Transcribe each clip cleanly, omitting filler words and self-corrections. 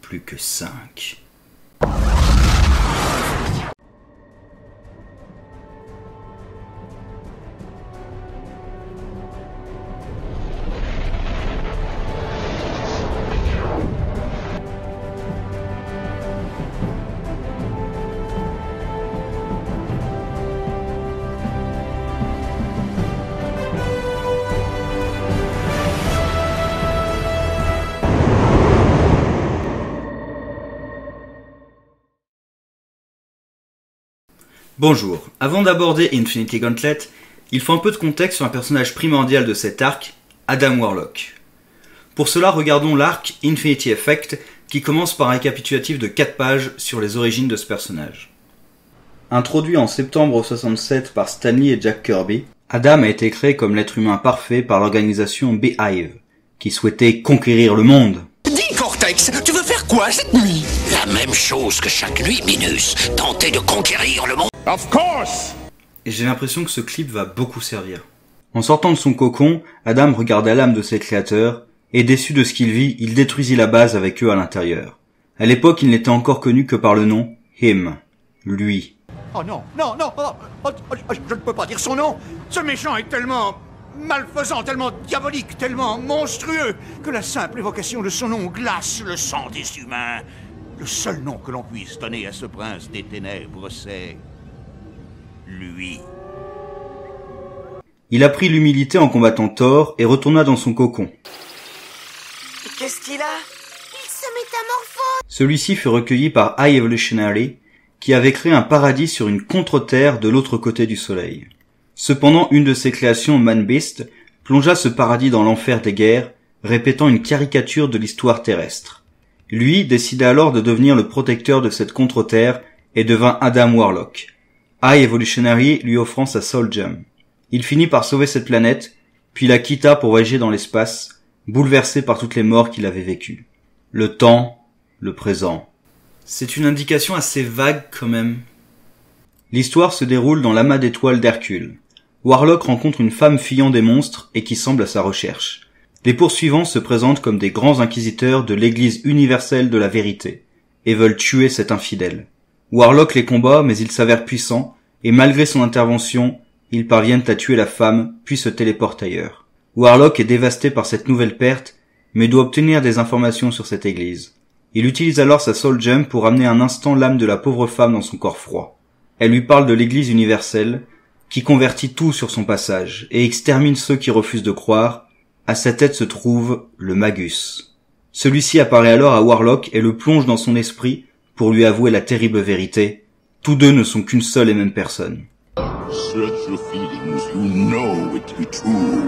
plus que 5. Bonjour, avant d'aborder Infinity Gauntlet, il faut un peu de contexte sur un personnage primordial de cet arc, Adam Warlock. Pour cela, regardons l'arc Infinity Effect, qui commence par un récapitulatif de 4 pages sur les origines de ce personnage. Introduit en septembre 67 par Stan Lee et Jack Kirby, Adam a été créé comme l'être humain parfait par l'organisation Beehive, qui souhaitait conquérir le monde. Dis, Cortex, tu veux faire quoi cette nuit? La même chose que chaque nuit, Minus. Tenter de conquérir le monde. Of course! Et j'ai l'impression que ce clip va beaucoup servir. En sortant de son cocon, Adam regarda l'âme de ses créateurs, et déçu de ce qu'il vit, il détruisit la base avec eux à l'intérieur. À l'époque, il n'était encore connu que par le nom Him, lui. Oh non, non, non, je ne peux pas dire son nom. Ce méchant est tellement malfaisant, tellement diabolique, tellement monstrueux, que la simple évocation de son nom glace le sang des humains. Le seul nom que l'on puisse donner à ce prince des ténèbres, c'est... lui. Il apprit l'humilité en combattant Thor et retourna dans son cocon. Qu'est-ce qu'il a? Il se métamorphose. Celui-ci fut recueilli par High Evolutionary, qui avait créé un paradis sur une contre-terre de l'autre côté du soleil. Cependant, une de ses créations, Man-Beast, plongea ce paradis dans l'enfer des guerres, répétant une caricature de l'histoire terrestre. Lui décida alors de devenir le protecteur de cette contre-terre et devint Adam Warlock. High Evolutionary lui offrant sa Soul Gem. Il finit par sauver cette planète, puis la quitta pour voyager dans l'espace, bouleversé par toutes les morts qu'il avait vécues. Le temps, le présent. C'est une indication assez vague quand même. L'histoire se déroule dans l'amas d'étoiles d'Hercule. Warlock rencontre une femme fuyant des monstres et qui semble à sa recherche. Les poursuivants se présentent comme des grands inquisiteurs de l'Église universelle de la vérité, et veulent tuer cet infidèle. Warlock les combat, mais il s'avère puissant, et malgré son intervention, ils parviennent à tuer la femme, puis se téléportent ailleurs. Warlock est dévasté par cette nouvelle perte, mais doit obtenir des informations sur cette église. Il utilise alors sa Soul Gem pour amener un instant l'âme de la pauvre femme dans son corps froid. Elle lui parle de l'église universelle, qui convertit tout sur son passage, et extermine ceux qui refusent de croire. À sa tête se trouve le Magus. Celui-ci apparaît alors à Warlock et le plonge dans son esprit pour lui avouer la terrible vérité. Tous deux ne sont qu'une seule et même personne. Search your feelings, you know it to be true.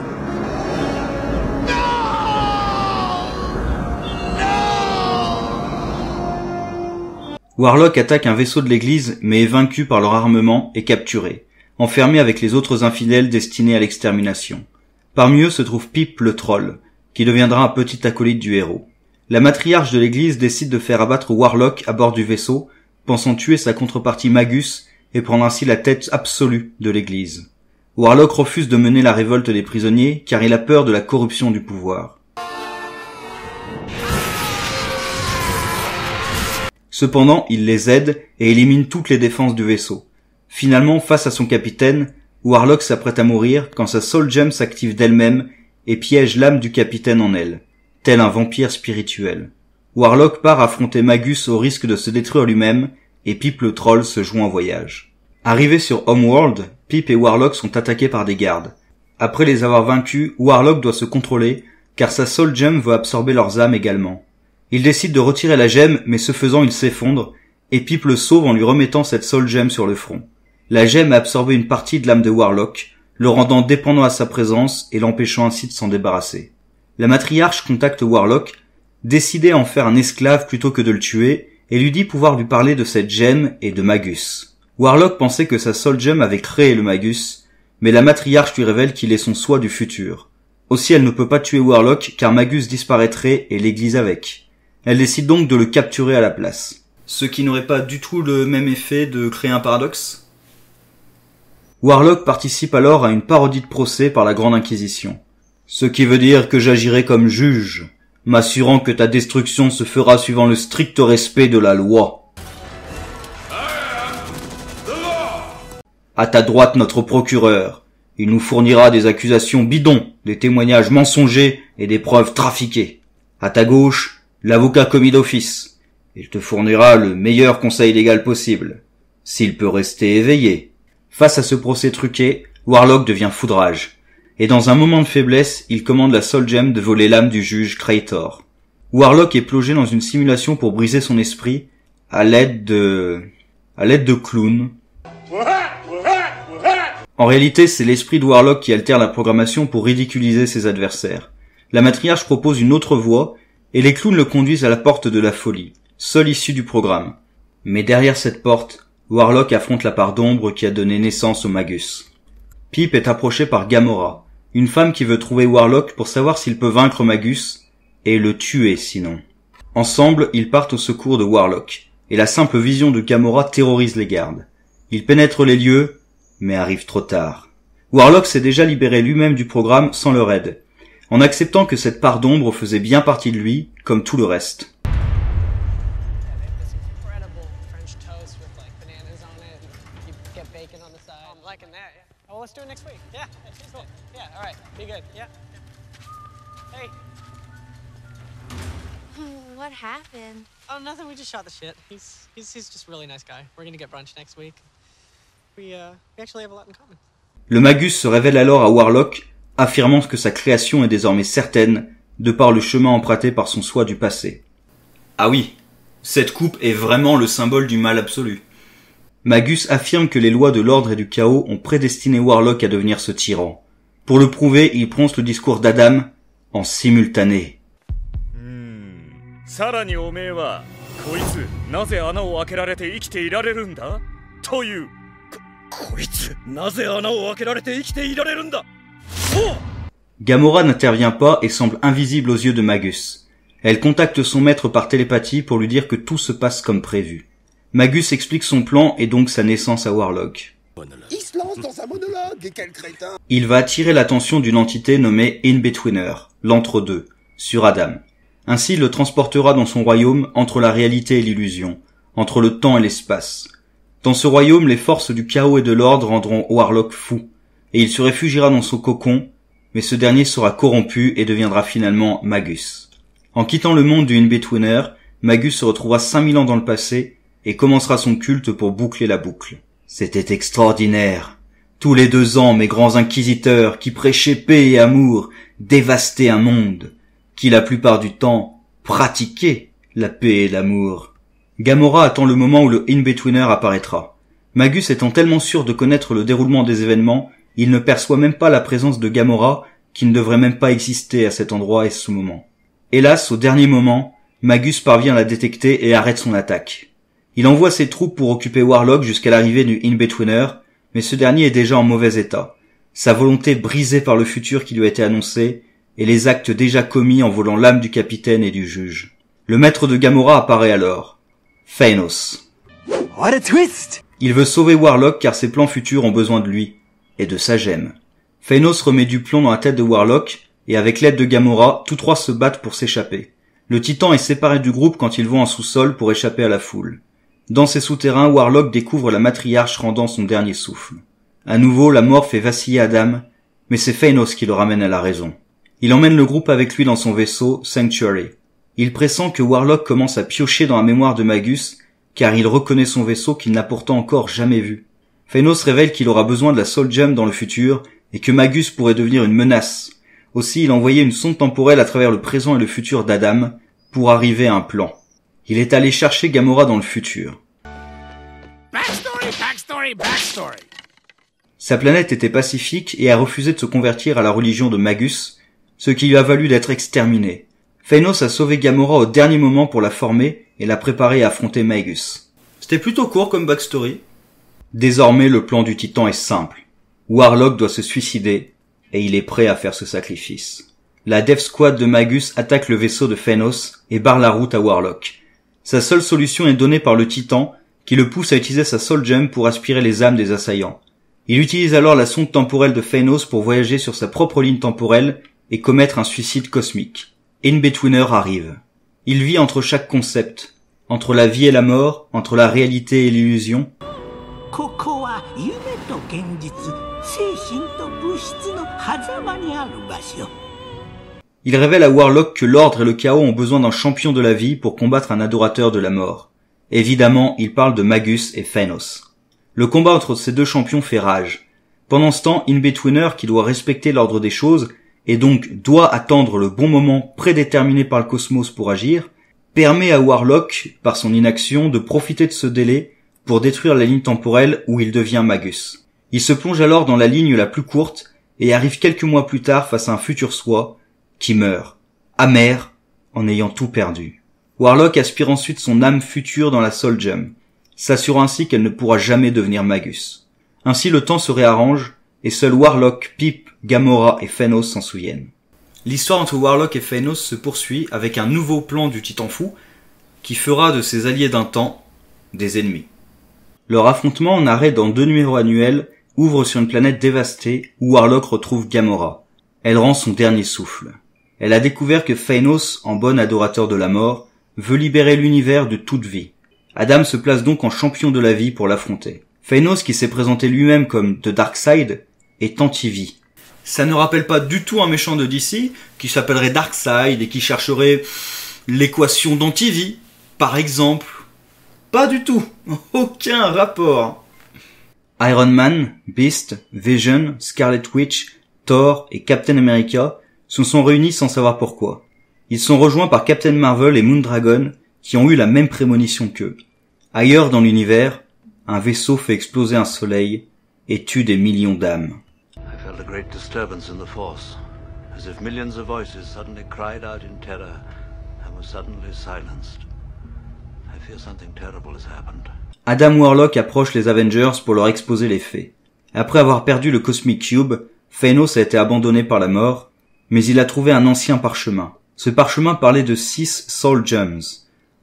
Warlock attaque un vaisseau de l'église mais est vaincu par leur armement et capturé, enfermé avec les autres infidèles destinés à l'extermination. Parmi eux se trouve Pip le troll, qui deviendra un petit acolyte du héros. La matriarche de l'église décide de faire abattre Warlock à bord du vaisseau, pensant tuer sa contrepartie Magus et prendre ainsi la tête absolue de l'église. Warlock refuse de mener la révolte des prisonniers car il a peur de la corruption du pouvoir. Cependant, il les aide et élimine toutes les défenses du vaisseau. Finalement, face à son capitaine, Warlock s'apprête à mourir quand sa Soul Gem s'active d'elle-même et piège l'âme du capitaine en elle, tel un vampire spirituel. Warlock part affronter Magus au risque de se détruire lui-même et Pip le troll se joint au voyage. Arrivés sur Homeworld, Pip et Warlock sont attaqués par des gardes. Après les avoir vaincus, Warlock doit se contrôler car sa Soul Gem veut absorber leurs âmes également. Il décide de retirer la gemme mais ce faisant il s'effondre et Pip le sauve en lui remettant cette Soul Gem sur le front. La gemme a absorbé une partie de l'âme de Warlock, le rendant dépendant à sa présence et l'empêchant ainsi de s'en débarrasser. La matriarche contacte Warlock, décidée à en faire un esclave plutôt que de le tuer, et lui dit pouvoir lui parler de cette gemme et de Magus. Warlock pensait que sa Soul Gem avait créé le Magus, mais la matriarche lui révèle qu'il est son soi du futur. Aussi elle ne peut pas tuer Warlock car Magus disparaîtrait et l'église avec. Elle décide donc de le capturer à la place. Ce qui n'aurait pas du tout le même effet de créer un paradoxe ? Warlock participe alors à une parodie de procès par la Grande Inquisition. Ce qui veut dire que j'agirai comme juge, m'assurant que ta destruction se fera suivant le strict respect de la loi. À ta droite, notre procureur. Il nous fournira des accusations bidons, des témoignages mensongers et des preuves trafiquées. À ta gauche, l'avocat commis d'office. Il te fournira le meilleur conseil légal possible, s'il peut rester éveillé. Face à ce procès truqué, Warlock devient foudrage. Et dans un moment de faiblesse, il commande la Soul Gem de voler l'âme du juge Krator. Warlock est plongé dans une simulation pour briser son esprit à l'aide de clowns. En réalité, c'est l'esprit de Warlock qui altère la programmation pour ridiculiser ses adversaires. La matriarche propose une autre voie, et les clowns le conduisent à la porte de la folie, seule issue du programme. Mais derrière cette porte, Warlock affronte la part d'ombre qui a donné naissance au Magus. Pip est approché par Gamora, une femme qui veut trouver Warlock pour savoir s'il peut vaincre Magus, et le tuer sinon. Ensemble, ils partent au secours de Warlock, et la simple vision de Gamora terrorise les gardes. Ils pénètrent les lieux, mais arrivent trop tard. Warlock s'est déjà libéré lui-même du programme sans leur aide, en acceptant que cette part d'ombre faisait bien partie de lui, comme tout le reste. What happened? Oh, nothing. We just shot the shit. He's just a really nice guy. We're gonna get brunch next week. We actually have a lot in common. Le Magus se révèle alors à Warlock, affirmant que sa création est désormais certaine, de par le chemin emprunté par son soi du passé. Ah oui, cette coupe est vraiment le symbole du mal absolu. Magus affirme que les lois de l'ordre et du chaos ont prédestiné Warlock à devenir ce tyran. Pour le prouver, il prononce le discours d'Adam en simultané. Gamora n'intervient pas et semble invisible aux yeux de Magus. Elle contacte son maître par télépathie pour lui dire que tout se passe comme prévu. Magus explique son plan et donc sa naissance à Warlock. Il se lance dans un monologue, et quel crétin! Il va attirer l'attention d'une entité nommée In-Betweener, l'entre-deux, sur Adam. Ainsi, il le transportera dans son royaume entre la réalité et l'illusion, entre le temps et l'espace. Dans ce royaume, les forces du chaos et de l'ordre rendront Warlock fou, et il se réfugiera dans son cocon, mais ce dernier sera corrompu et deviendra finalement Magus. En quittant le monde du In-Betweener, Magus se retrouvera 5000 ans dans le passé et commencera son culte pour boucler la boucle. C'était extraordinaire. Tous les 2 ans, mes grands inquisiteurs, qui prêchaient paix et amour, dévastaient un monde, qui la plupart du temps pratiquaient la paix et l'amour. Gamora attend le moment où le In-Betweener apparaîtra. Magus étant tellement sûr de connaître le déroulement des événements, il ne perçoit même pas la présence de Gamora, qui ne devrait même pas exister à cet endroit et ce moment. Hélas, au dernier moment, Magus parvient à la détecter et arrête son attaque. Il envoie ses troupes pour occuper Warlock jusqu'à l'arrivée du In-Betweener, mais ce dernier est déjà en mauvais état. Sa volonté brisée par le futur qui lui a été annoncé, et les actes déjà commis en volant l'âme du capitaine et du juge. Le maître de Gamora apparaît alors. Thanos. What a twist! Il veut sauver Warlock car ses plans futurs ont besoin de lui, et de sa gemme. Thanos remet du plomb dans la tête de Warlock, et avec l'aide de Gamora, tous trois se battent pour s'échapper. Le Titan est séparé du groupe quand ils vont en sous-sol pour échapper à la foule. Dans ces souterrains, Warlock découvre la matriarche rendant son dernier souffle. À nouveau, la mort fait vaciller Adam, mais c'est Thanos qui le ramène à la raison. Il emmène le groupe avec lui dans son vaisseau, Sanctuary. Il pressent que Warlock commence à piocher dans la mémoire de Magus, car il reconnaît son vaisseau qu'il n'a pourtant encore jamais vu. Thanos révèle qu'il aura besoin de la Soul Gem dans le futur, et que Magus pourrait devenir une menace. Aussi, il a envoyé une sonde temporelle à travers le présent et le futur d'Adam, pour arriver à un plan. Il est allé chercher Gamora dans le futur. Backstory. Sa planète était pacifique et a refusé de se convertir à la religion de Magus, ce qui lui a valu d'être exterminé. Thanos a sauvé Gamora au dernier moment pour la former et la préparer à affronter Magus. C'était plutôt court comme backstory. Désormais, le plan du Titan est simple. Warlock doit se suicider et il est prêt à faire ce sacrifice. La Death Squad de Magus attaque le vaisseau de Thanos et barre la route à Warlock. Sa seule solution est donnée par le Titan, qui le pousse à utiliser sa Soul Gem pour aspirer les âmes des assaillants. Il utilise alors la sonde temporelle de Thanos pour voyager sur sa propre ligne temporelle et commettre un suicide cosmique. In-Betweener arrive. Il vit entre chaque concept, entre la vie et la mort, entre la réalité et l'illusion. Il révèle à Warlock que l'ordre et le chaos ont besoin d'un champion de la vie pour combattre un adorateur de la mort. Évidemment, il parle de Magus et Phanos. Le combat entre ces deux champions fait rage. Pendant ce temps, In-Betweener, qui doit respecter l'ordre des choses, et donc doit attendre le bon moment prédéterminé par le cosmos pour agir, permet à Warlock, par son inaction, de profiter de ce délai pour détruire la ligne temporelle où il devient Magus. Il se plonge alors dans la ligne la plus courte et arrive quelques mois plus tard face à un futur soi qui meurt, amer, en ayant tout perdu. Warlock aspire ensuite son âme future dans la Soul Gem, s'assurant ainsi qu'elle ne pourra jamais devenir Magus. Ainsi le temps se réarrange et seuls Warlock, Pip, Gamora et Phanos s'en souviennent. L'histoire entre Warlock et Phanos se poursuit avec un nouveau plan du Titan Fou qui fera de ses alliés d'un temps des ennemis. Leur affrontement en arrêt dans 2 numéros annuels ouvre sur une planète dévastée où Warlock retrouve Gamora. Elle rend son dernier souffle. Elle a découvert que Phanos, en bon adorateur de la mort, veut libérer l'univers de toute vie. Adam se place donc en champion de la vie pour l'affronter. Phanos, qui s'est présenté lui-même comme The Darkseid, est anti-vie. Ça ne rappelle pas du tout un méchant de DC qui s'appellerait Darkseid et qui chercherait l'équation d'anti-vie, par exemple. Pas du tout. Aucun rapport. Iron Man, Beast, Vision, Scarlet Witch, Thor et Captain America se sont réunis sans savoir pourquoi. Ils sont rejoints par Captain Marvel et Moondragon qui ont eu la même prémonition qu'eux. Ailleurs dans l'univers, un vaisseau fait exploser un soleil et tue des millions d'âmes. I felt a great disturbance in the force, as if millions of voices suddenly cried out in terror and were suddenly silenced. I fear something terrible has happened. Adam Warlock approche les Avengers pour leur exposer les faits. Après avoir perdu le Cosmic Cube, Phanos a été abandonné par la mort, mais il a trouvé un ancien parchemin. Ce parchemin parlait de 6 Soul Gems,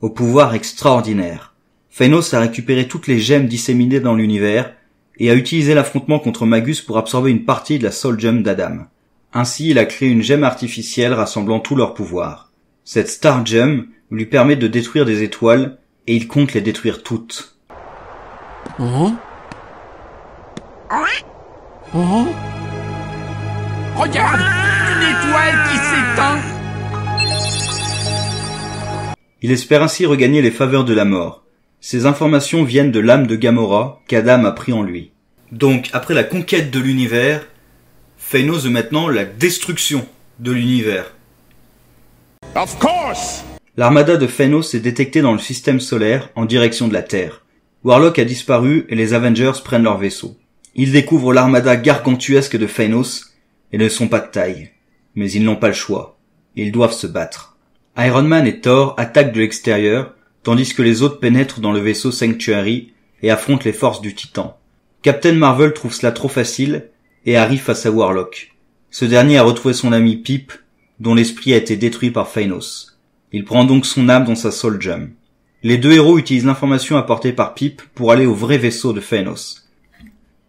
au pouvoir extraordinaire. Phanos a récupéré toutes les gemmes disséminées dans l'univers et a utilisé l'affrontement contre Magus pour absorber une partie de la Soul Gem d'Adam. Ainsi, il a créé une gemme artificielle rassemblant tous leurs pouvoirs. Cette Star Gem lui permet de détruire des étoiles et il compte les détruire toutes. Regarde, une étoile qui s'éteint. Il espère ainsi regagner les faveurs de la mort. Ces informations viennent de l'âme de Gamora qu'Adam a pris en lui. Donc, après la conquête de l'univers, Phanos veut maintenant la destruction de l'univers. Of course. L'armada de Phanos est détectée dans le système solaire en direction de la Terre. Warlock a disparu et les Avengers prennent leur vaisseau. Ils découvrent l'armada gargantuesque de Phanos et ne sont pas de taille. Mais ils n'ont pas le choix. Ils doivent se battre. Iron Man et Thor attaquent de l'extérieur, tandis que les autres pénètrent dans le vaisseau Sanctuary et affrontent les forces du Titan. Captain Marvel trouve cela trop facile et arrive face à Warlock. Ce dernier a retrouvé son ami Pip, dont l'esprit a été détruit par Phanos. Il prend donc son âme dans sa Soul Gem. Les deux héros utilisent l'information apportée par Pip pour aller au vrai vaisseau de Phanos.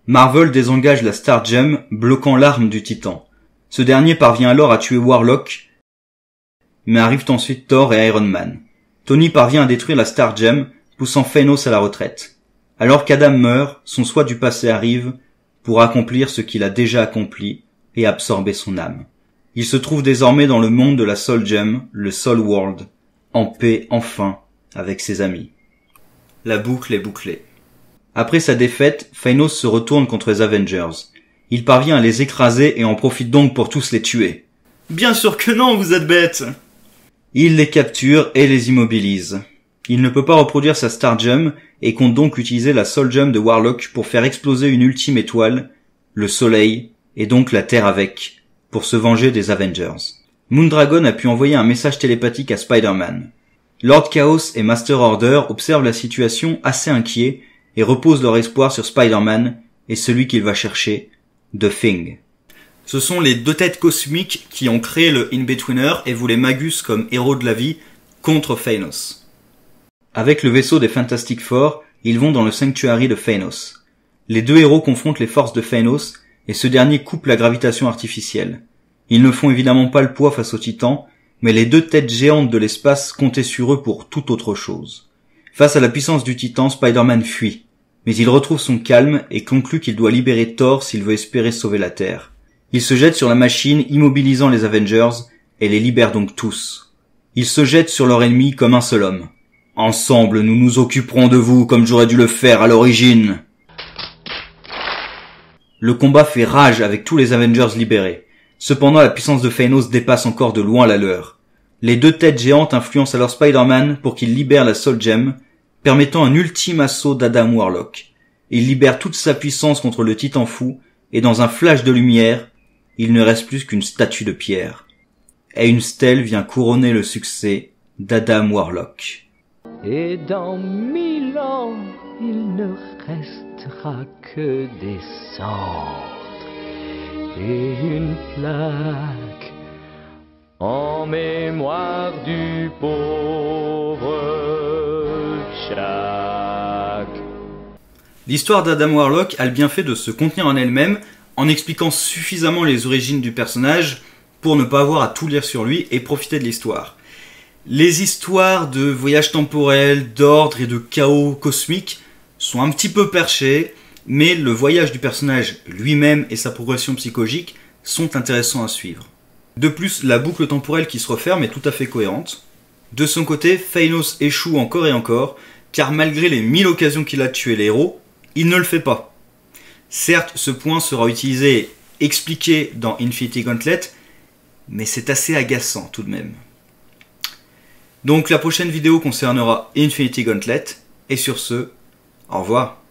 Marvel désengage la Star Gem, bloquant l'arme du Titan. Ce dernier parvient alors à tuer Warlock, mais arrivent ensuite Thor et Iron Man. Tony parvient à détruire la Star Gem, poussant Phanos à la retraite. Alors qu'Adam meurt, son soi du passé arrive pour accomplir ce qu'il a déjà accompli et absorber son âme. Il se trouve désormais dans le monde de la Soul Gem, le Soul World, en paix enfin avec ses amis. La boucle est bouclée. Après sa défaite, Phanos se retourne contre les Avengers. Il parvient à les écraser et en profite donc pour tous les tuer. Bien sûr que non, vous êtes bêtes! Il les capture et les immobilise. Il ne peut pas reproduire sa Star Gem et compte donc utiliser la Soul Gem de Warlock pour faire exploser une ultime étoile, le Soleil, et donc la Terre avec, pour se venger des Avengers. Moondragon a pu envoyer un message télépathique à Spider-Man. Lord Chaos et Master Order observent la situation assez inquiets et reposent leur espoir sur Spider-Man et celui qu'il va chercher, The Thing. Ce sont les deux têtes cosmiques qui ont créé le In-Betweener et voulaient Magus comme héros de la vie contre Phanos. Avec le vaisseau des Fantastic Four, ils vont dans le Sanctuary de Phanos. Les deux héros confrontent les forces de Phanos et ce dernier coupe la gravitation artificielle. Ils ne font évidemment pas le poids face au Titan Mais les deux têtes géantes de l'espace comptaient sur eux pour toute autre chose. Face à la puissance du Titan, Spider-Man fuit. Mais il retrouve son calme et conclut qu'il doit libérer Thor s'il veut espérer sauver la Terre. Il se jette sur la machine, immobilisant les Avengers, et les libère donc tous. Il se jette sur leur ennemi comme un seul homme. Ensemble, nous nous occuperons de vous comme j'aurais dû le faire à l'origine. Le combat fait rage avec tous les Avengers libérés. Cependant, la puissance de Thanos dépasse encore de loin la leur. Les deux têtes géantes influencent alors Spider-Man pour qu'il libère la Soul Gem, permettant un ultime assaut d'Adam Warlock. Il libère toute sa puissance contre le Titan fou, et dans un flash de lumière, il ne reste plus qu'une statue de pierre. Et une stèle vient couronner le succès d'Adam Warlock. Et dans 1000 ans, il ne restera que des cendres et une plaque en mémoire du pauvre Jack. L'histoire d'Adam Warlock a le bienfait de se contenir en elle-même en expliquant suffisamment les origines du personnage pour ne pas avoir à tout lire sur lui et profiter de l'histoire. Les histoires de voyage temporel, d'ordre et de chaos cosmique sont un petit peu perchées, mais le voyage du personnage lui-même et sa progression psychologique sont intéressants à suivre. De plus, la boucle temporelle qui se referme est tout à fait cohérente. De son côté, Thanos échoue encore et encore, car malgré les 1000 occasions qu'il a de tuer les héros, il ne le fait pas. Certes, ce point sera utilisé et expliqué dans Infinity Gauntlet, mais c'est assez agaçant tout de même. Donc la prochaine vidéo concernera Infinity Gauntlet, et sur ce, au revoir.